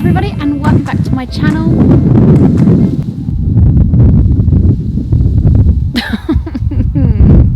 everybody and welcome back to my channel.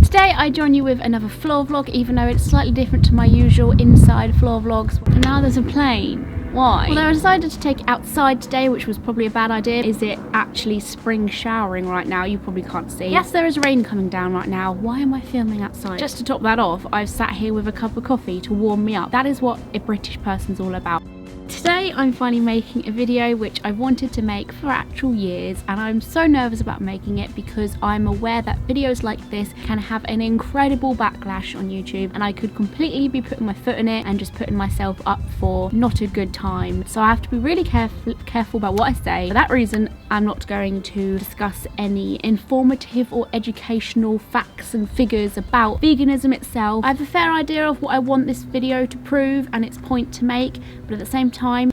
Today I join you with another floor vlog, even though it's slightly different to my usual inside floor vlogs. And now there's a plane. Why? Well, I decided to take it outside today, which was probably a bad idea. Is it actually spring showering right now? You probably can't see. Yes, there is rain coming down right now. Why am I filming outside? Just to top that off, I've sat here with a cup of coffee to warm me up. That is what a British person's all about. Today I'm finally making a video which I've wanted to make for actual years, and I'm so nervous about making it because I'm aware that videos like this can have an incredible backlash on YouTube, and I could completely be putting my foot in it and just putting myself up for not a good time. So I have to be really careful about what I say. For that reason, I'm not going to discuss any informative or educational facts and figures about veganism itself. I have a fair idea of what I want this video to prove and its point to make, but at the same time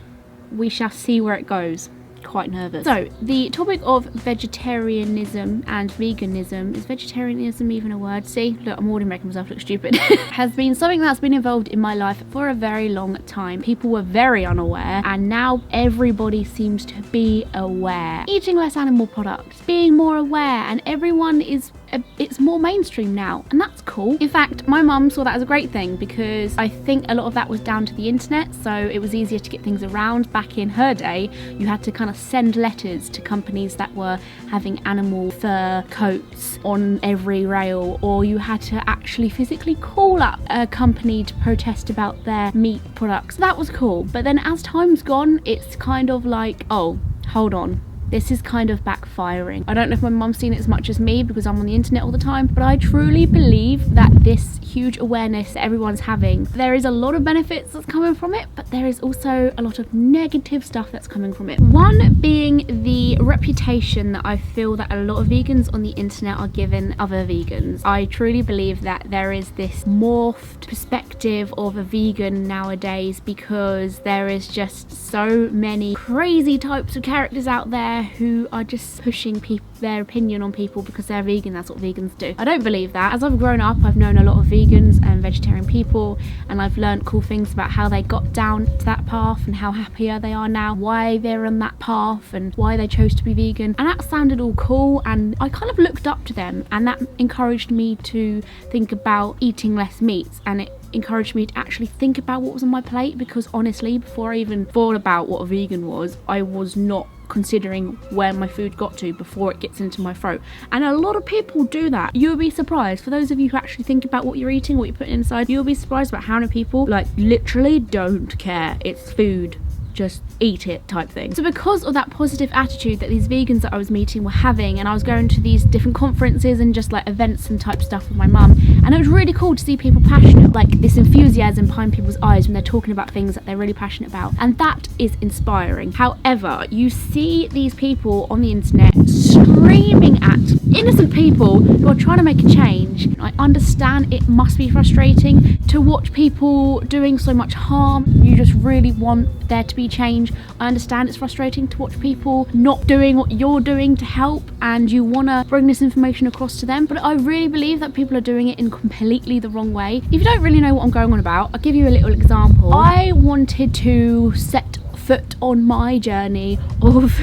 we shall see where it goes. Quite nervous. So the topic of vegetarianism and veganism, is vegetarianism even a word? See, look, I'm already making myself look stupid. Has been something that's been involved in my life for a very long time. People were very unaware, and now everybody seems to be aware. Eating less animal products, being more aware, and everyone is it's more mainstream now, and that's cool. In fact, my mum saw that as a great thing because I think a lot of that was down to the internet, so it was easier to get things around. Back in her day, you had to kind of send letters to companies that were having animal fur coats on every rail, or you had to actually physically call up a company to protest about their meat products. That was cool, but then as time's gone, it's kind of like, oh, hold on. This is kind of backfiring. I don't know if my mum's seen it as much as me because I'm on the internet all the time, but I truly believe that this huge awareness that everyone's having, there is a lot of benefits that's coming from it, but there is also a lot of negative stuff that's coming from it. One being the reputation that I feel that a lot of vegans on the internet are giving other vegans. I truly believe that there is this morphed perspective of a vegan nowadays because there is just so many crazy types of characters out there who are just pushing their opinion on people because they're vegan. That's what vegans do. I don't believe that. As I've grown up, I've known a lot of vegans and vegetarian people, and I've learned cool things about how they got down to that path and how happier they are now, why they're on that path and why they chose to be vegan, and that sounded all cool, and I kind of looked up to them, and that encouraged me to think about eating less meats, and it encouraged me to actually think about what was on my plate, because honestly, before I even thought about what a vegan was, I was not considering where my food got to before it gets into my throat. And a lot of people do that. You'll be surprised. For those of you who actually think about what you're eating, what you're putting inside, you'll be surprised about how many people like literally don't care. It's food, just eat it type thing. So because of that positive attitude that these vegans that I was meeting were having, and I was going to these different conferences and just like events and type stuff with my mum, and it was really cool to see people passionate, like this enthusiasm behind people's eyes when they're talking about things that they're really passionate about, and that is inspiring. However, you see these people on the internet screaming at innocent people who are trying to make a change. I understand it must be frustrating to watch people doing so much harm. You just really want there to be change. I understand it's frustrating to watch people not doing what you're doing to help, and you want to bring this information across to them, but I really believe that people are doing it in completely the wrong way. If you don't really know what I'm going on about, I'll give you a little example. I wanted to set foot on my journey of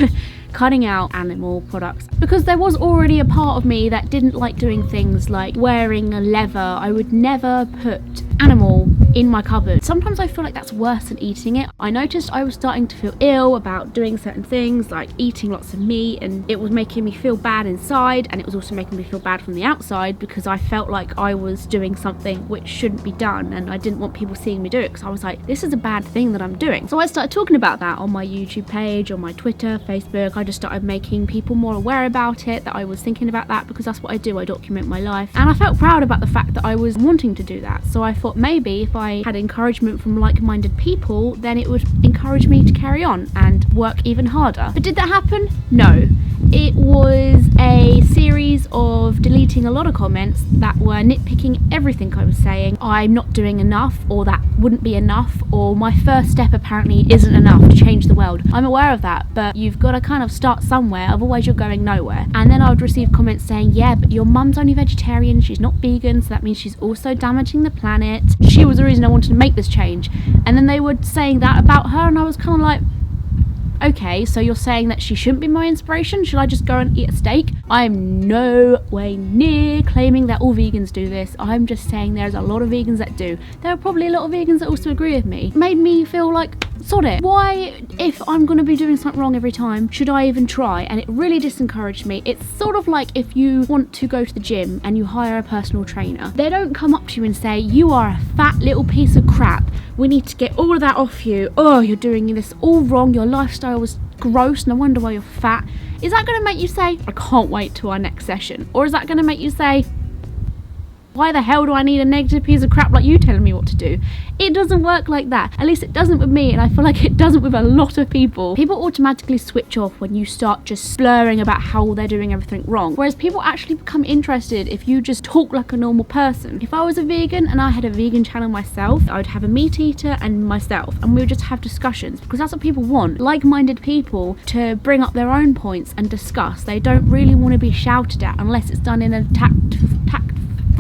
cutting out animal products because there was already a part of me that didn't like doing things like wearing a leather. I would never put animal in my cupboard. Sometimes I feel like that's worse than eating it. I noticed I was starting to feel ill about doing certain things like eating lots of meat, and it was making me feel bad inside, and it was also making me feel bad from the outside because I felt like I was doing something which shouldn't be done, and I didn't want people seeing me do it because I was like, this is a bad thing that I'm doing. So I started talking about that on my YouTube page, on my Twitter, Facebook. I just started making people more aware about it, that I was thinking about that, because that's what I do. I document my life, and I felt proud about the fact that I was wanting to do that. So I thought maybe if I had encouragement from like-minded people, then it would encourage me to carry on and work even harder. But did that happen? No. It was a series of deleting a lot of comments that were nitpicking everything I was saying. I'm not doing enough, or that wouldn't be enough, or my first step apparently isn't enough to change the world. I'm aware of that, but you've got to kind of start somewhere, otherwise you're going nowhere. And then I would receive comments saying, yeah, but your mum's only vegetarian, she's not vegan, so that means she's also damaging the planet. She was the reason I wanted to make this change. And then they were saying that about her, and I was kind of like, Okay, so you're saying that she shouldn't be my inspiration? Should I just go and eat a steak? I am no way near claiming that all vegans do this. I'm just saying there's a lot of vegans that do. There are probably a lot of vegans that also agree with me. It made me feel like, sod it. Why, if I'm going to be doing something wrong every time, should I even try? And it really disencouraged me. It's sort of like if you want to go to the gym and you hire a personal trainer. They don't come up to you and say, you are a fat little piece of crap. We need to get all of that off you. Oh, you're doing this all wrong. Your lifestyle was gross. No wonder why you're fat. Is that going to make you say, I can't wait to our next session? Or is that going to make you say, why the hell do I need a negative piece of crap like you telling me what to do? It doesn't work like that. At least it doesn't with me, and I feel like it doesn't with a lot of people. People automatically switch off when you start just blurring about how they're doing everything wrong. Whereas people actually become interested if you just talk like a normal person. If I was a vegan and I had a vegan channel myself, I would have a meat eater and myself, and we would just have discussions, because that's what people want. Like-minded people to bring up their own points and discuss. They don't really want to be shouted at unless it's done in a tactful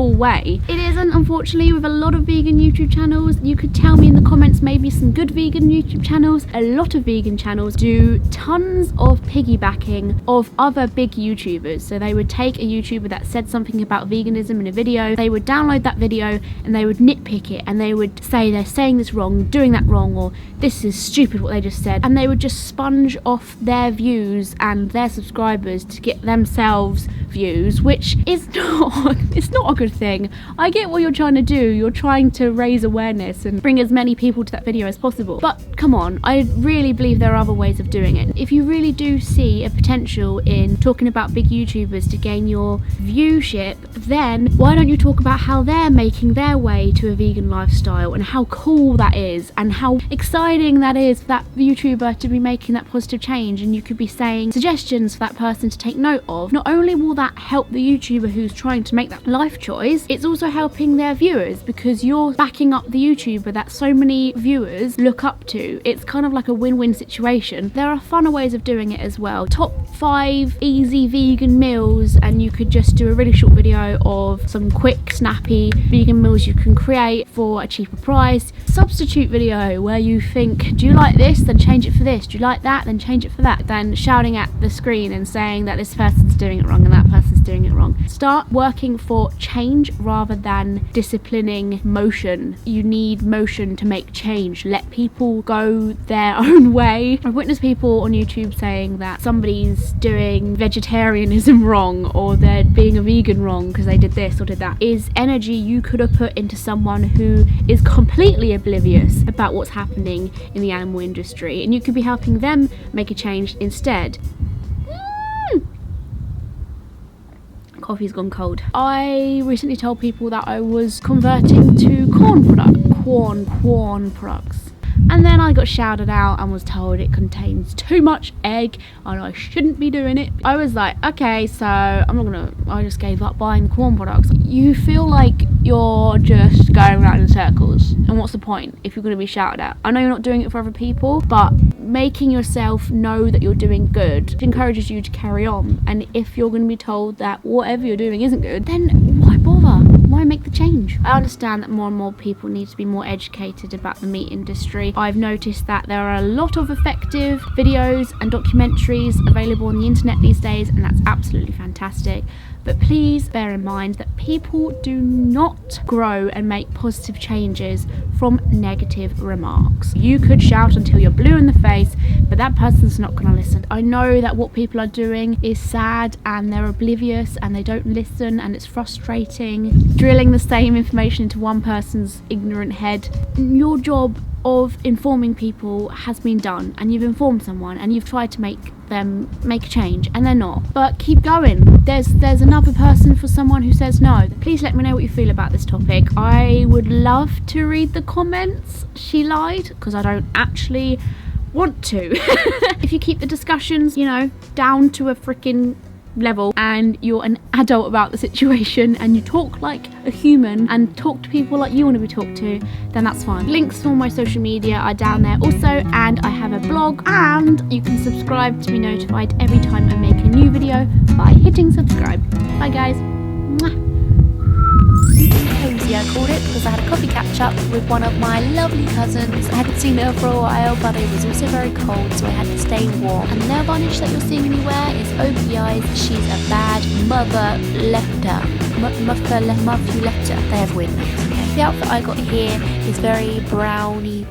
way. It isn't, unfortunately, with a lot of vegan YouTube channels. You could tell me in the comments maybe some good vegan YouTube channels. A lot of vegan channels do tons of piggybacking of other big YouTubers. So they would take a YouTuber that said something about veganism in a video, they would download that video and they would nitpick it, and they would say they're saying this wrong, doing that wrong, or this is stupid what they just said, and they would just sponge off their views and their subscribers to get themselves views, which is not, it's not a good thing. I get what you're trying to do. You're trying to raise awareness and bring as many people to that video as possible. But come on, I really believe there are other ways of doing it. If you really do see a potential in talking about big YouTubers to gain your viewership, then why don't you talk about how they're making their way to a vegan lifestyle and how cool that is and how exciting that is for that YouTuber to be making that positive change, and you could be saying suggestions for that person to take note of. Not only will that help the YouTuber who's trying to make that life choice, it's also helping their viewers, because you're backing up the YouTuber that so many viewers look up to. It's kind of like a win-win situation. There are funner ways of doing it as well. Top 5 easy vegan meals, and you could just do a really short video of some quick, snappy vegan meals you can create for a cheaper price. Substitute video where you think, do you like this? Then change it for this. Do you like that? Then change it for that. Then shouting at the screen and saying that this person's doing it wrong and that person's doing it wrong. Start working for change rather than disciplining motion. You need motion to make change. Let people go their own way. I've witnessed people on YouTube saying that somebody's doing vegetarianism wrong, or they're being a vegan wrong because they did this or did that. Is energy you could have put into someone who is completely oblivious about what's happening in the animal industry, and you could be helping them make a change instead. Coffee's gone cold. I recently told people that I was converting to corn products. And then I got shouted out and was told it contains too much egg and I shouldn't be doing it. I was like, okay, so I just gave up buying the corn products. You feel like you're just going around in circles, and what's the point if you're going to be shouted at? I know you're not doing it for other people, but making yourself know that you're doing good encourages you to carry on. And if you're going to be told that whatever you're doing isn't good, then why bother? Why make the change? I understand that more and more people need to be more educated about the meat industry. I've noticed that there are a lot of effective videos and documentaries available on the internet these days, and that's absolutely fantastic. But please bear in mind that people do not grow and make positive changes from negative remarks. You could shout until you're blue in the face, but that person's not going to listen. I know that what people are doing is sad and they're oblivious and they don't listen, and it's frustrating. Drilling the same information into one person's ignorant head. Your job of informing people has been done, and you've informed someone and you've tried to make them make a change, and they're not. But keep going. There's another person for someone who says no. Please let me know what you feel about this topic. I would love to read the comments. She lied, because I don't actually want to. If you keep the discussions, you know, down to a freaking level, and you're an adult about the situation, and you talk like a human and talk to people like you want to be talked to, then that's fine. Links to all my social media are down there also, and I have a blog, and you can subscribe to be notified every time I make a new video by hitting subscribe. Bye guys. Mwah. video I called it because I had a coffee catch up with one of my lovely cousins. I hadn't seen her for a while, but it was also very cold, so I had to stay warm. And the nail varnish that you're seeing me wear is OPI's She's a Bad Mother Letter. They have weird names, okay? The outfit I got here is very browny